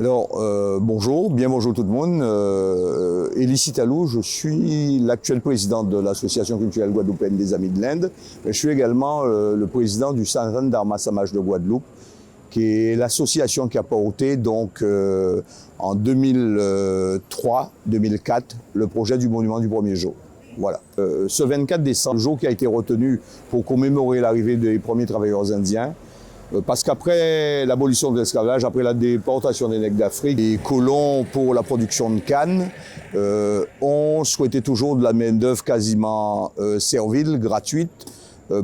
Alors, bonjour tout le monde. Elie Sitalou, je suis l'actuel président de l'Association culturelle guadeloupéenne des Amis de l'Inde. Je suis également le président du Centre d'art Massamage de Guadeloupe, qui est l'association qui a porté donc en 2003-2004 le projet du monument du 1er jour. Voilà. Ce 24 décembre, le jour qui a été retenu pour commémorer l'arrivée des premiers travailleurs indiens, parce qu'après l'abolition de l'esclavage, après la déportation des nègres d'Afrique, les colons pour la production de canne ont souhaité toujours de la main-d'œuvre quasiment servile, gratuite,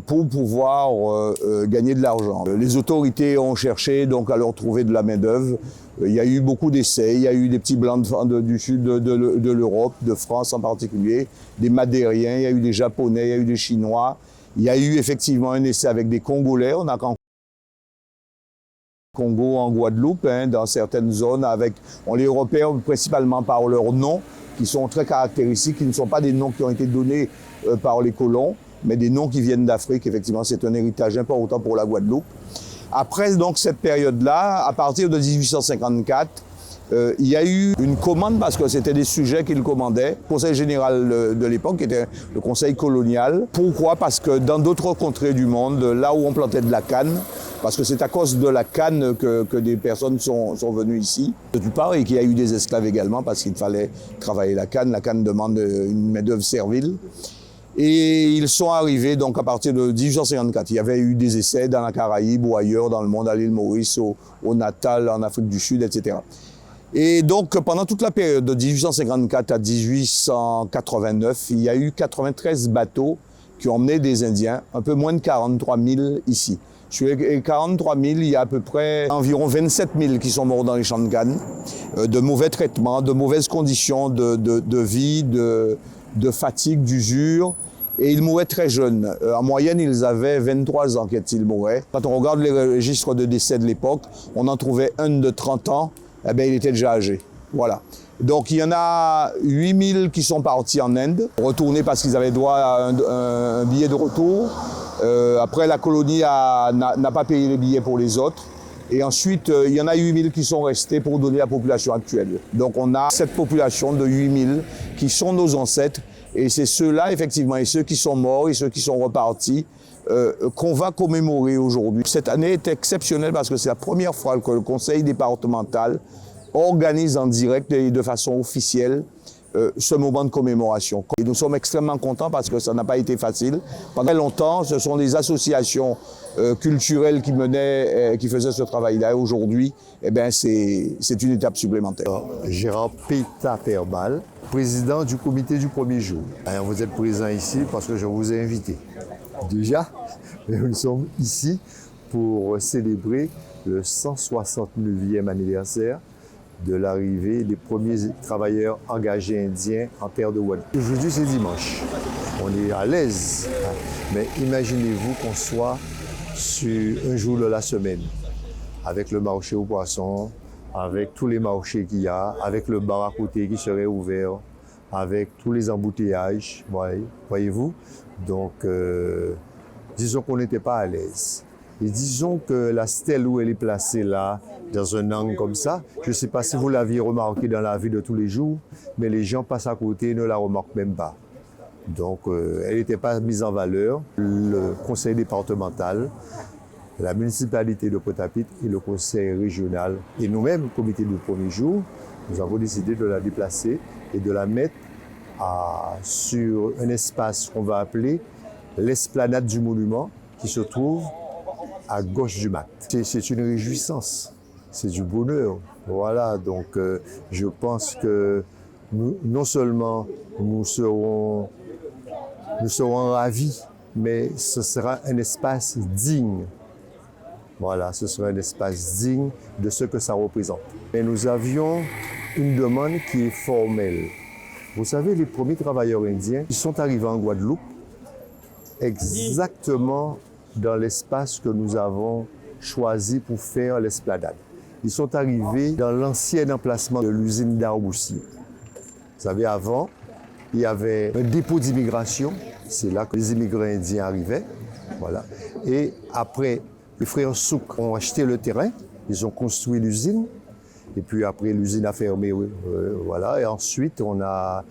pour pouvoir gagner de l'argent. Les autorités ont cherché donc à leur trouver de la main-d'œuvre. Il y a eu beaucoup d'essais, il y a eu des petits blancs du sud de l'Europe, de France en particulier, des Madériens, il y a eu des Japonais, il y a eu des Chinois. Il y a eu effectivement un essai avec des Congolais. On a Congo en Guadeloupe, dans certaines zones, on les repère principalement par leurs noms, qui sont très caractéristiques, qui ne sont pas des noms qui ont été donnés par les colons, mais des noms qui viennent d'Afrique. Effectivement, c'est un héritage important pour la Guadeloupe. Après donc cette période-là, à partir de 1854, il y a eu une commande, parce que c'était des sujets qu'il commandait, le Conseil général de l'époque, qui était le Conseil colonial. Pourquoi? Parce que dans d'autres contrées du monde, là où on plantait de la canne, parce que c'est à cause de la canne que des personnes sont venues ici, du part, et qu'il y a eu des esclaves également, parce qu'il fallait travailler la canne. La canne demande une main-d'œuvre servile. Et ils sont arrivés donc à partir de 1854. Il y avait eu des essais dans la Caraïbe ou ailleurs dans le monde, à l'île Maurice, au Natal, en Afrique du Sud, etc. Et donc pendant toute la période de 1854 à 1889, il y a eu 93 bateaux qui ont emmené des Indiens, un peu moins de 43 000 ici. Sur les 43 000, il y a à peu près environ 27 000 qui sont morts dans les champs de canne, de mauvais traitements, de mauvaises conditions de vie, de fatigue, d'usure. Et ils mouraient très jeunes. En moyenne, ils avaient 23 ans quand ils mouraient. Quand on regarde les registres de décès de l'époque, on en trouvait un de 30 ans, eh bien, il était déjà âgé. Voilà. Donc il y en a 8 000 qui sont partis en Inde, retournés parce qu'ils avaient droit à un billet de retour. Après, la colonie n'a pas payé les billets pour les autres. Et ensuite, il y en a 8 000 qui sont restés pour donner la population actuelle. Donc on a cette population de 8 000 qui sont nos ancêtres. Et c'est ceux-là, effectivement, et ceux qui sont morts et ceux qui sont repartis, qu'on va commémorer aujourd'hui. Cette année est exceptionnelle parce que c'est la première fois que le conseil départemental organise en direct et de façon officielle ce moment de commémoration. Et nous sommes extrêmement contents parce que ça n'a pas été facile. Pendant longtemps, ce sont des associations culturelles qui faisaient ce travail-là. Aujourd'hui, eh bien, c'est une étape supplémentaire. Alors, Gérard Peita Perbal, président du comité du 1er jour. Alors, vous êtes présent ici parce que je vous ai invité. Déjà, nous sommes ici pour célébrer le 169e anniversaire de l'arrivée des premiers travailleurs engagés indiens en terre de Guadeloupe. Aujourd'hui, c'est dimanche. On est à l'aise, mais imaginez-vous qu'on soit sur un jour de la semaine, avec le marché aux poissons, avec tous les marchés qu'il y a, avec le bar à côté qui serait ouvert, avec tous les embouteillages, voyez-vous. Donc, disons qu'on n'était pas à l'aise. Et disons que la stèle où elle est placée là, dans un angle comme ça, je ne sais pas si vous l'aviez remarqué dans la vie de tous les jours, mais les gens passent à côté et ne la remarquent même pas. Donc, elle n'était pas mise en valeur. Le conseil départemental, la municipalité de Pointe-à-Pitre et le conseil régional, et nous-mêmes, le comité du 1er jour, nous avons décidé de la déplacer et de la mettre sur un espace qu'on va appeler l'esplanade du monument, qui se trouve à gauche du mat. C'est une réjouissance, c'est du bonheur. Voilà, donc je pense que non seulement nous serons ravis, mais ce sera un espace digne. Voilà, ce sera un espace digne de ce que ça représente. Et nous avions une demande qui est formelle. Vous savez, les premiers travailleurs indiens, ils sont arrivés en Guadeloupe exactement dans l'espace que nous avons choisi pour faire l'esplanade. Ils sont arrivés dans l'ancien emplacement de l'usine d'Arboussi. Vous savez, avant, il y avait un dépôt d'immigration. C'est là que les immigrants indiens arrivaient. Voilà. Et après, les frères Souk ont acheté le terrain, ils ont construit l'usine. Et puis après, l'usine a fermé, oui, voilà. Et ensuite, on a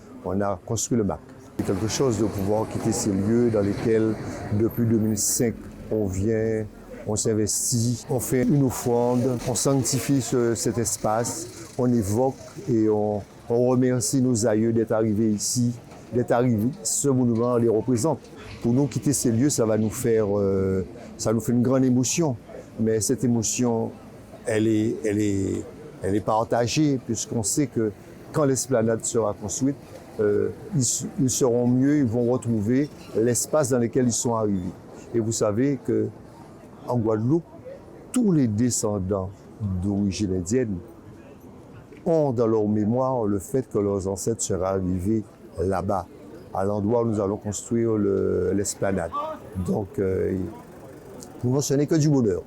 construit le MAC. C'est quelque chose de pouvoir quitter ces lieux dans lesquels, depuis 2005, on vient, on s'investit, on fait une offrande, on sanctifie cet espace, on évoque et on remercie nos aïeux d'être arrivés ici, d'être arrivés. Ce monument les représente. Pour nous, quitter ces lieux, ça nous fait une grande émotion. Mais cette émotion, elle est partagée, puisqu'on sait que quand l'esplanade sera construite, ils seront mieux, ils vont retrouver l'espace dans lequel ils sont arrivés. Et vous savez qu'en Guadeloupe, tous les descendants d'origine indienne ont dans leur mémoire le fait que leurs ancêtres seraient arrivés là-bas, à l'endroit où nous allons construire l'esplanade. Donc, pour moi, ce n'est que du bonheur.